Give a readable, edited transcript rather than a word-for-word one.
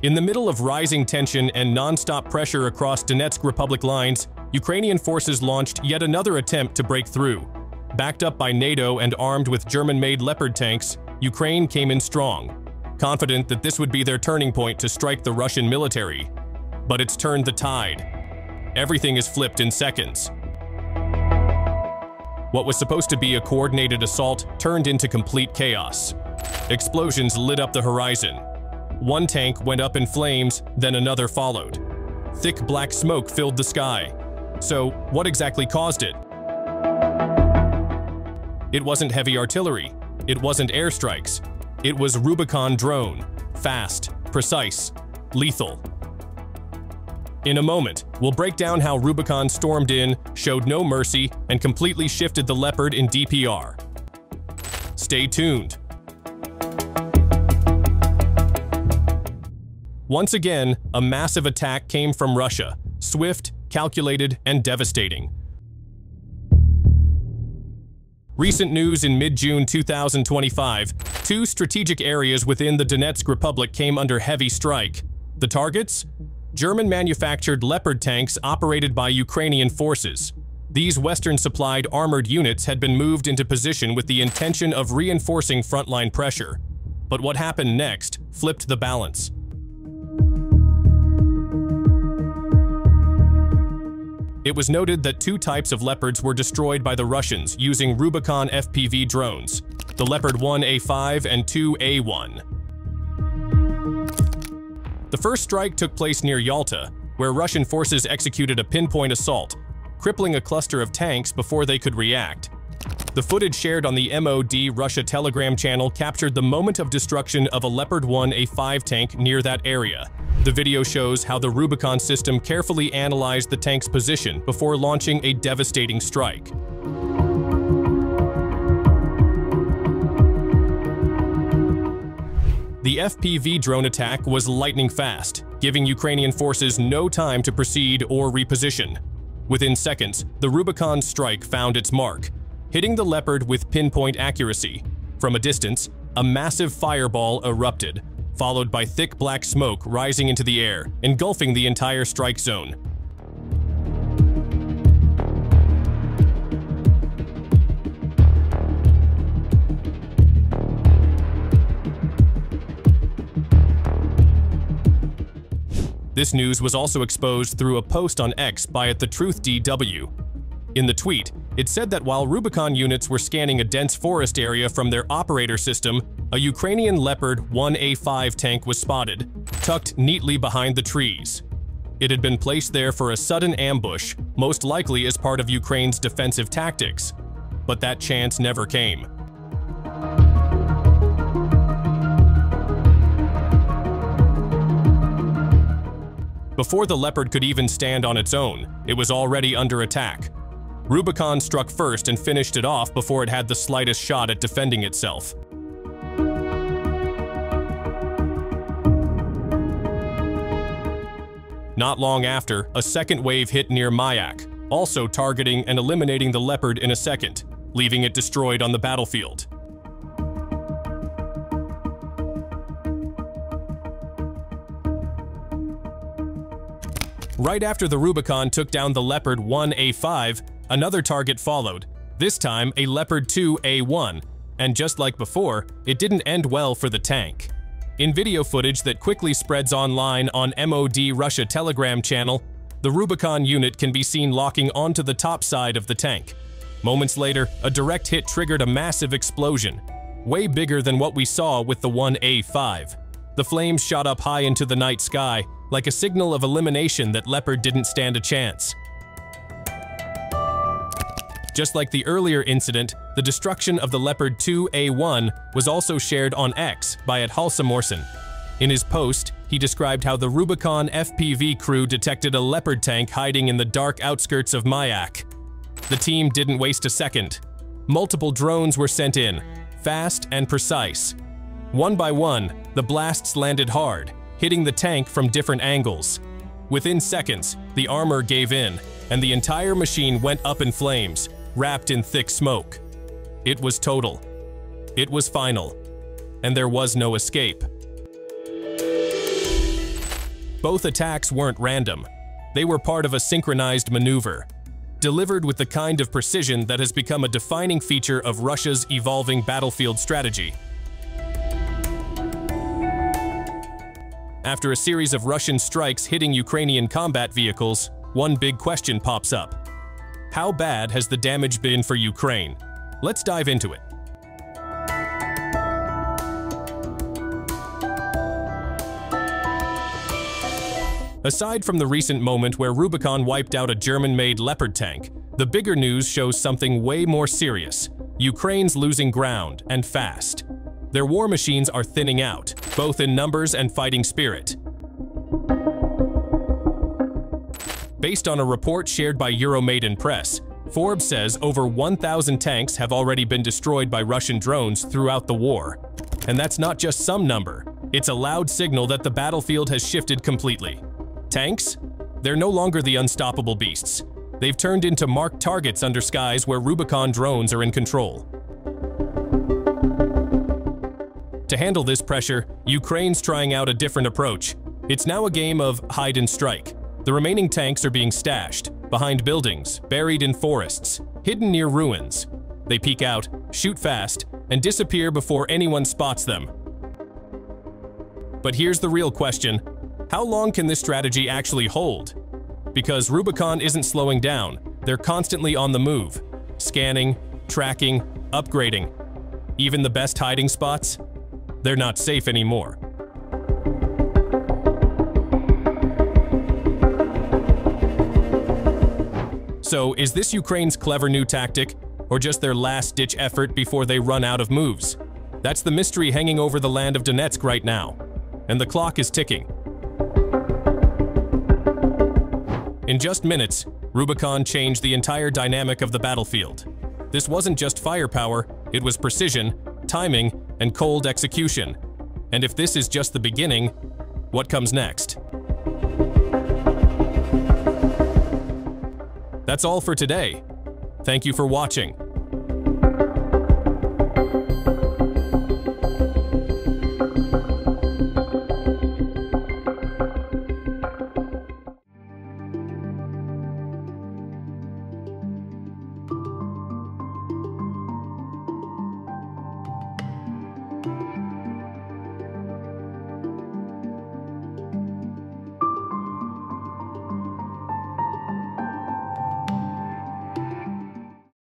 In the middle of rising tension and non-stop pressure across Donetsk Republic lines, Ukrainian forces launched yet another attempt to break through. Backed up by NATO and armed with German-made Leopard tanks, Ukraine came in strong, confident that this would be their turning point to strike the Russian military. But it's turned the tide. Everything is flipped in seconds. What was supposed to be a coordinated assault turned into complete chaos. Explosions lit up the horizon. One tank went up in flames, then another followed. Thick black smoke filled the sky. So, what exactly caused it? It wasn't heavy artillery. It wasn't airstrikes. It was Rubicon drone. Fast, precise, lethal. In a moment, we'll break down how Rubicon stormed in, showed no mercy, and completely shifted the Leopard in DPR. Stay tuned. Once again, a massive attack came from Russia, swift, calculated, and devastating. Recent news in mid-June 2025, two strategic areas within the Donetsk Republic came under heavy strike. The targets? German-manufactured Leopard tanks operated by Ukrainian forces. These Western-supplied armored units had been moved into position with the intention of reinforcing frontline pressure. But what happened next flipped the balance. It was noted that two types of Leopards were destroyed by the Russians using Rubicon FPV drones, the Leopard 1A5 and 2A1. The first strike took place near Yalta, where Russian forces executed a pinpoint assault, crippling a cluster of tanks before they could react. The footage shared on the MOD Russia Telegram channel captured the moment of destruction of a Leopard 1A5 tank near that area. The video shows how the Rubicon system carefully analyzed the tank's position before launching a devastating strike. The FPV drone attack was lightning fast, giving Ukrainian forces no time to proceed or reposition. Within seconds, the Rubicon strike found its mark, hitting the Leopard with pinpoint accuracy. From a distance, a massive fireball erupted, followed by thick black smoke rising into the air, engulfing the entire strike zone. This news was also exposed through a post on X by @TheTruthDW. In the tweet, it said that while Rubicon units were scanning a dense forest area from their operator system, a Ukrainian Leopard 1A5 tank was spotted, tucked neatly behind the trees. It had been placed there for a sudden ambush, most likely as part of Ukraine's defensive tactics. But that chance never came. Before the Leopard could even stand on its own, it was already under attack. Rubicon struck first and finished it off before it had the slightest shot at defending itself. Not long after, a second wave hit near Mayak, also targeting and eliminating the Leopard in a second, leaving it destroyed on the battlefield. Right after the Rubicon took down the Leopard 1A5, another target followed, this time a Leopard 2A1, and just like before, it didn't end well for the tank. In video footage that quickly spreads online on MOD Russia Telegram channel, the Rubicon unit can be seen locking onto the top side of the tank. Moments later, a direct hit triggered a massive explosion, way bigger than what we saw with the 1A5. The flames shot up high into the night sky, like a signal of elimination that Leopard didn't stand a chance. Just like the earlier incident, the destruction of the Leopard 2A1 was also shared on X by @Halsamorson. In his post, he described how the Rubicon FPV crew detected a Leopard tank hiding in the dark outskirts of Mayak. The team didn't waste a second. Multiple drones were sent in, fast and precise. One by one, the blasts landed hard, hitting the tank from different angles. Within seconds, the armor gave in, and the entire machine went up in flames, wrapped in thick smoke. It was total. It was final. And there was no escape. Both attacks weren't random. They were part of a synchronized maneuver, delivered with the kind of precision that has become a defining feature of Russia's evolving battlefield strategy. After a series of Russian strikes hitting Ukrainian combat vehicles, one big question pops up. How bad has the damage been for Ukraine? Let's dive into it. Aside from the recent moment where Rubicon wiped out a German-made Leopard tank, the bigger news shows something way more serious. Ukraine's losing ground, and fast. Their war machines are thinning out, both in numbers and fighting spirit. Based on a report shared by Euromaidan Press, Forbes says over 1,000 tanks have already been destroyed by Russian drones throughout the war. And that's not just some number. It's a loud signal that the battlefield has shifted completely. Tanks? They're no longer the unstoppable beasts. They've turned into marked targets under skies where Rubicon drones are in control. To handle this pressure, Ukraine's trying out a different approach. It's now a game of hide and strike. The remaining tanks are being stashed, behind buildings, buried in forests, hidden near ruins. They peek out, shoot fast, and disappear before anyone spots them. But here's the real question. How long can this strategy actually hold? Because Rubicon isn't slowing down. They're constantly on the move, scanning, tracking, upgrading. Even the best hiding spots? They're not safe anymore. So, is this Ukraine's clever new tactic, or just their last-ditch effort before they run out of moves? That's the mystery hanging over the land of Donetsk right now. And the clock is ticking. In just minutes, Rubicon changed the entire dynamic of the battlefield. This wasn't just firepower, it was precision, timing, and cold execution. And if this is just the beginning, what comes next? That's all for today. Thank you for watching.